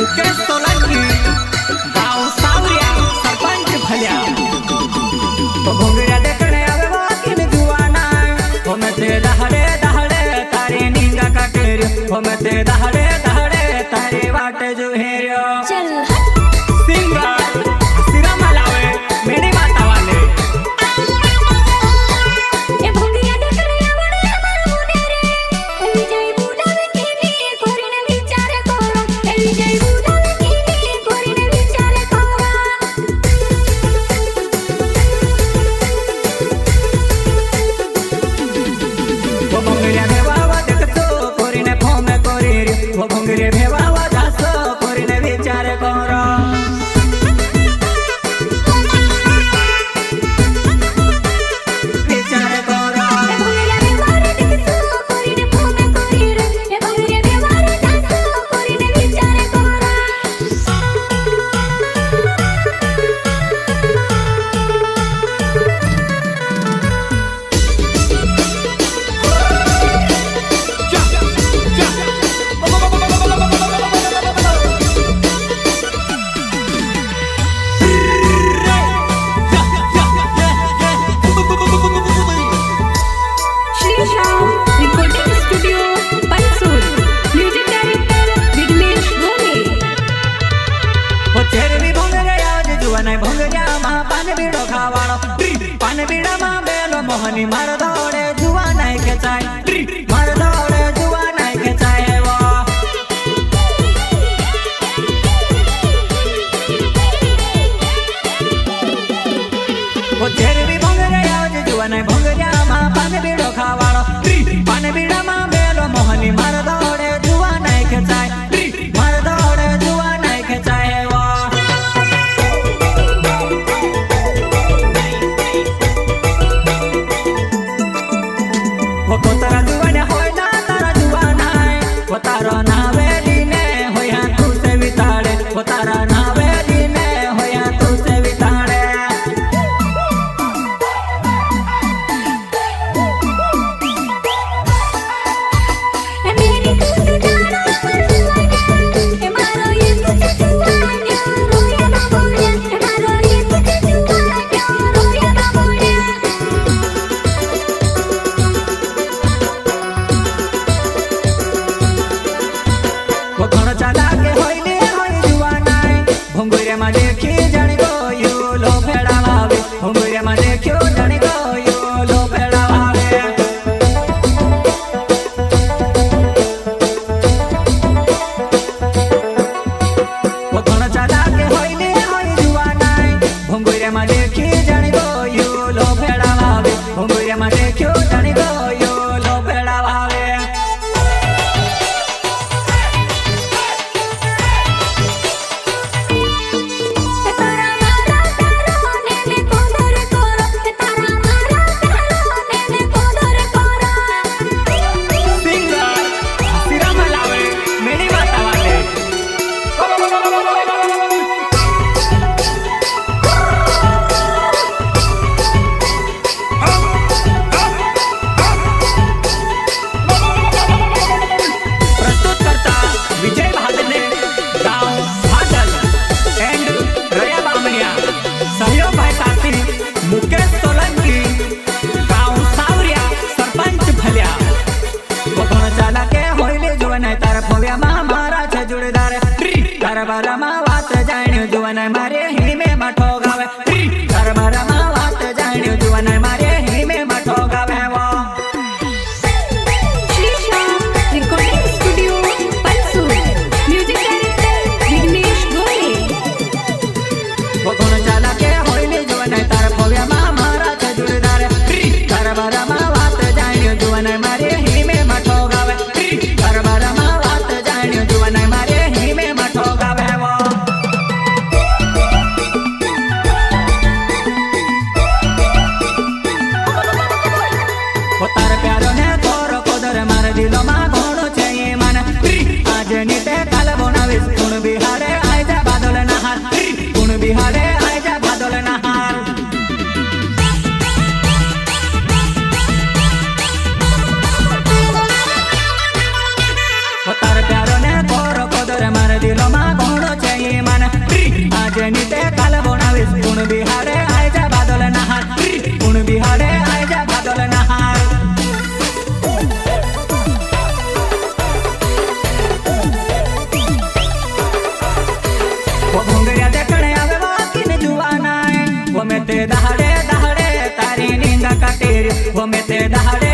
मुकेश सोलंकी गाव सावरिया सरपंच भल्या भोंगड्या देखणे आवे वाकिन जुवाना होमते दहडे दहडे तारे निंगा काटेर होमते दहडे दहडे तारे वाट जुहेर्यो चल सिंगर सिरा मलावे मेणी माता वाले ए भोंगड्या देखणे आवडे अमर मुने रे ए विजय बुडावे केली कोरीने विचार करो ए विजय बुडावे केली कोरीने विचार करो वो भोंगड्या भेवावा देखतो कोरीने फोमे कोरी रे वो भोंगड्या भेवावा जासो कोरीने विचार करो विचार करो ए भोंगड्या व्यवहार देखतो कोरीने फोमे कोरी रे ए भोंगड्या व्यवहार जातो कोरीने विचार करो श्री श्याम रिकॉर्डिंग स्टूडियो पंसूर म्यूजिक डायरेक्टर विघ्नेश गोले वो चेरवी भोंगरे आज जुवाने भोंगऱ्या मा पान बीडो खावाळो पान बीडा मा बेलो मोहनी मार दौड़े जुवाने खेचाय मार दौड़े जुवाने खेचाय वो वो चेरवी भोंगरे आज जुवाने भोंगऱ्या मा पान बीडो खावाळो पान बीडा मा बेलो मोहनी मार दौड़े जुवाने खेचाय मार दौड़े जुवाने खेचाय वो वो कोतरा जुवाने होय ना तारा जुवानाय वो तारा नावे दीने होया तू से विताड़े वो तारा नावे दीने होया तू से विताड़े ए मेरी तू जानो जुवाना ए मारो ये तुझे जुवाना रोया ना बोलिया ए मारो ये तुझे जुवाना रोया ना बोलिया वो घण चाला के होइले होय जुवानाय भोंगरे मा देखी जाणी गयो लो फेडावावे भोंगरे मा देखियो जाणी गयो लो फेडावावे वो घण चाला के होइले होय जुवानाय भोंगरे मा देखी जाणी गयो लो फेडावावे भोंगरे मा देखियो जाणी गयो लो फेडावावे ए तारा मारा तारो ने में कोदर करो ए तारा मारा तारो ने में कोदर करो सिंगर सिरा मलावे मेणी माता वाले प्रस्तुत करता विजय भादले गाव भादल एंड रया बामणिया सहयोग भाई साथी मुकेश सोलंकी गाव सावरिया सरपंच भल्या वो घण चाला के होइले जुवनाय तार भव्या मा मारा छे जुड़दार तार बारा मा वात जाण्यो जुवनाय मारे हिमे माठो गावे तार बारा मा वात जाण्यो जुवनाय मारे हिमे माठो गावे वो श्री श्याम रिकॉर्डिंग स्टूडियो पंसूर म्यूजिक डायरेक्टर विघ्नेश गोले वो घण चाला के होइले जुवनाय तार भव्या मा मारा छे जुड़दार तार बारा मा वात जाण्यो जुवनाय मारे हिमे माठो गावे तार बारा मा वात जाण्यो जुवनाय मारे हिमे माठो गावे वो वो तार प्यारो ने तोरो कोदर मार दिलो मा घोड़ो छे ये मन आज नीते काल बनावीस कुण बिहारे आयजा बादल नहार कुण बिहारे आयजा बादल नहार वो तार प्यारो ने तोरो कोदर मार दिलो मा घोड़ो ગમે તે દાડે